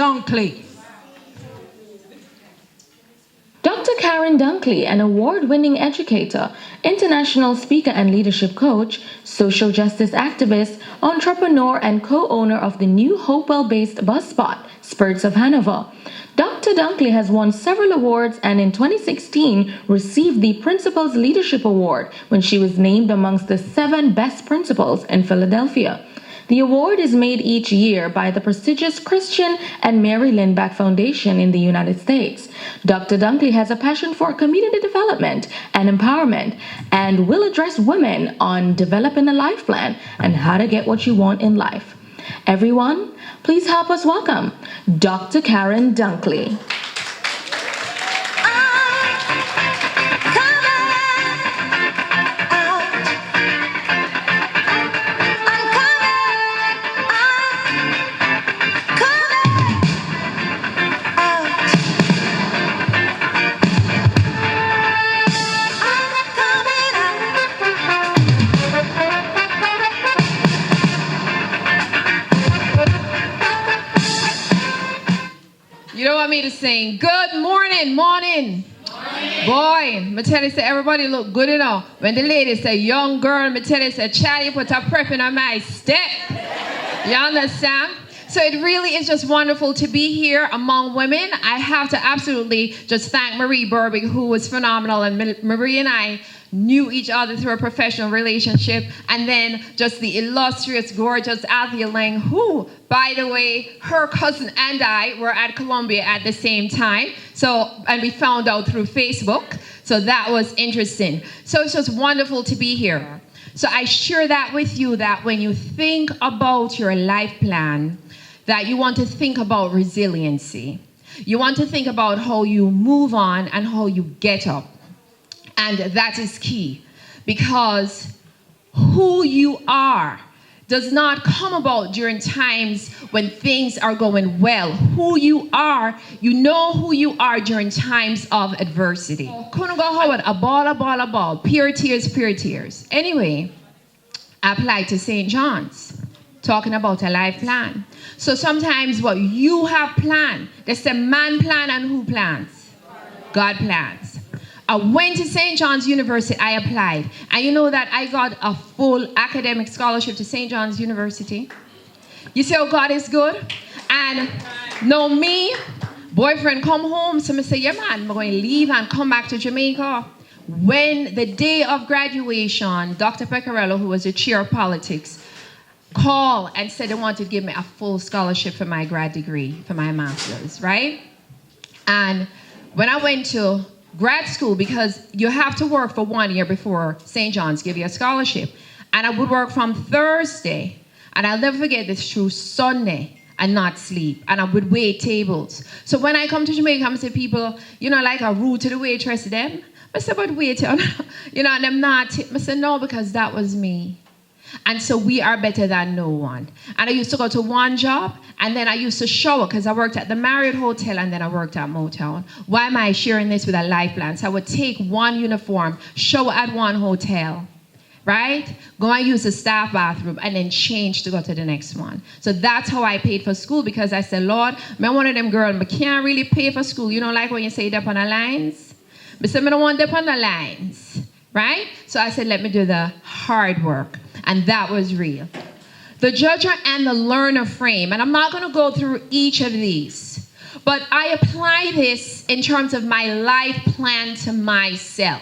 Dunkley. Dr. Karren Dunkley, an award-winning educator, international speaker and leadership coach, social justice activist, entrepreneur and co-owner of the new Hopewell-based bus spot, Spirits of Hanover. Dr. Dunkley has won several awards and in 2016 received the Principals Leadership Award when she was named amongst the 7 best principals in Philadelphia. The award is made each year by the prestigious Christian and Mary Lindback Foundation in the United States. Dr. Dunkley has a passion for community development and empowerment and will address women on developing a life plan and how to get what you want in life. Everyone, please help us welcome Dr. Karren Dunkley. You don't want me to sing, good morning, morning. Boy, me tell you, say everybody look good enough. When the lady say, young girl, me tell you, say, child, you put a prep in on my step. You understand? So it really is just wonderful to be here among women. I have to absolutely just thank Marie Berbick, who was phenomenal. And Marie and I knew each other through a professional relationship. And then just the illustrious, gorgeous Althea Lang, who, by the way, her cousin and I were at Columbia at the same time. And we found out through Facebook. So that was interesting. So it's just wonderful to be here. So I share that with you, that when you think about your life plan, that you want to think about resiliency. You want to think about how you move on and how you get up. And that is key, because who you are does not come about during times when things are going well. Who you are, you know who you are during times of adversity. Couldn't go Howard, a ball, pure tears. Anyway, I applied to St. John's, talking about a life plan. So sometimes what you have planned, they say man plan and who plans? God plans. I went to St. John's University, I applied. And you know that I got a full academic scholarship to St. John's University. You see how God is good? And now me, boyfriend come home, so I say, yeah man, I'm going to leave and come back to Jamaica. When the day of graduation, Dr. Pecorello, who was the chair of politics, called and said they wanted to give me a full scholarship for my grad degree, for my master's, right? And when I went to grad school, because you have to work for 1 year before St. John's give you a scholarship. And I would work from Thursday, and I'll never forget this, through Sunday, and not sleep. And I would wait tables. So when I come to Jamaica, I say, people, you know, like a rude to the waitress, them. I said, but wait, you know, and them not. I said, no, because that was me. And so we are better than no one. And I used to go to one job, and then I used to shower, because I worked at the Marriott Hotel, and then I worked at Motown. Why am I sharing this with a life plan? So I would take one uniform, shower at one hotel, right? Go and use the staff bathroom, and then change to go to the next one. So that's how I paid for school, because I said, Lord, I'm one of them girls, but can't really pay for school. You know, like when you say it up on the lines? But say, I don't want it up on the lines, right? So I said, let me do the hard work. And that was real. The judger and the learner frame. And I'm not going to go through each of these, but I apply this in terms of my life plan to myself.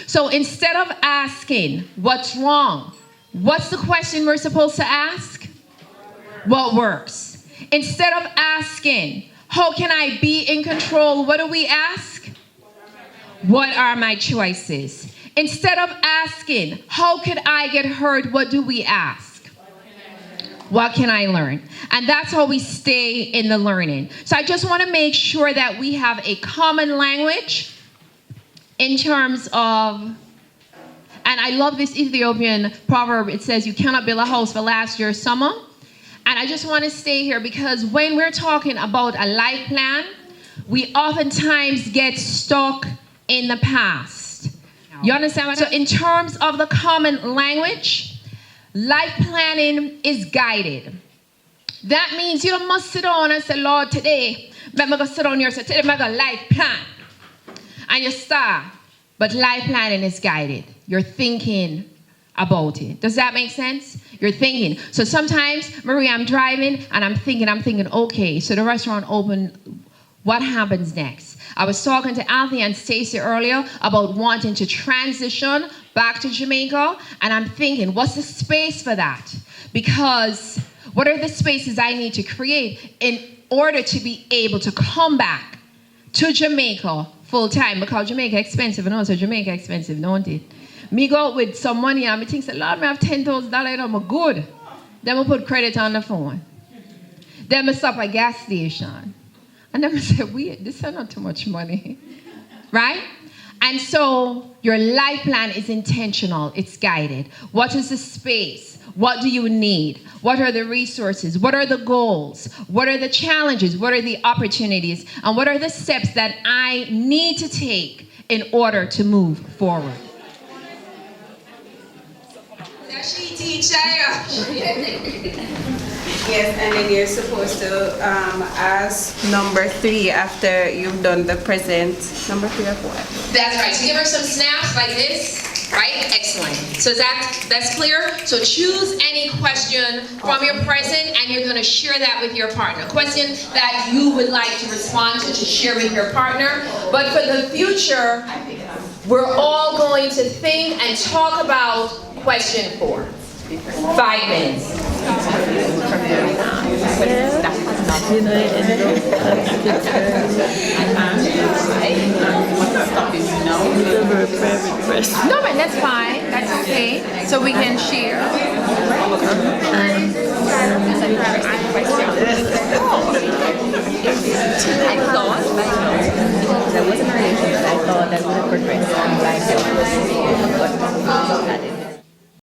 So instead of asking, what's wrong? What's the question we're supposed to ask? What works? Instead of asking, how can I be in control? What do we ask? What are my choices? Instead of asking, how could I get heard, what do we ask? What can I learn? And that's how we stay in the learning. So I just want to make sure that we have a common language in terms of, and I love this Ethiopian proverb. It says, you cannot build a house for last year's summer. And I just want to stay here, because when we're talking about a life plan, we oftentimes get stuck in the past. You understand? So in terms of the common language, life planning is guided. That means you must sit down and say, Lord, today, I'm going to sit down here and say, today I'm going to life plan. And you start. But life planning is guided. You're thinking about it. Does that make sense? You're thinking. So sometimes, Maria, I'm driving and I'm thinking, okay, so the restaurant opened, what happens next? I was talking to Althea and Stacy earlier about wanting to transition back to Jamaica, and I'm thinking, what's the space for that? Because what are the spaces I need to create in order to be able to come back to Jamaica full time? Because Jamaica expensive, and also Jamaica expensive, don't it? Me go out with some money and me think, Lord, me have $10,000, I'm good. Then I put credit on the phone. Then I stop at gas station. And then I say, wait, this is not too much money. Right? And so your life plan is intentional. It's guided. What is the space? What do you need? What are the resources? What are the goals? What are the challenges? What are the opportunities? And what are the steps that I need to take in order to move forward? She teacher. Yes, and then you're supposed to ask number 3 after you've done the present. Number 3 of what? That's right. So give her some snaps like this, right? Excellent. So that's clear. So choose any question from your present, and you're going to share that with your partner. Question that you would like to respond to share with your partner. But for the future, we're all going to think and talk about question 4. 5 minutes. No, but that's fine. That's okay. So we can share. I thought there was a relationship. I thought that would progress and life was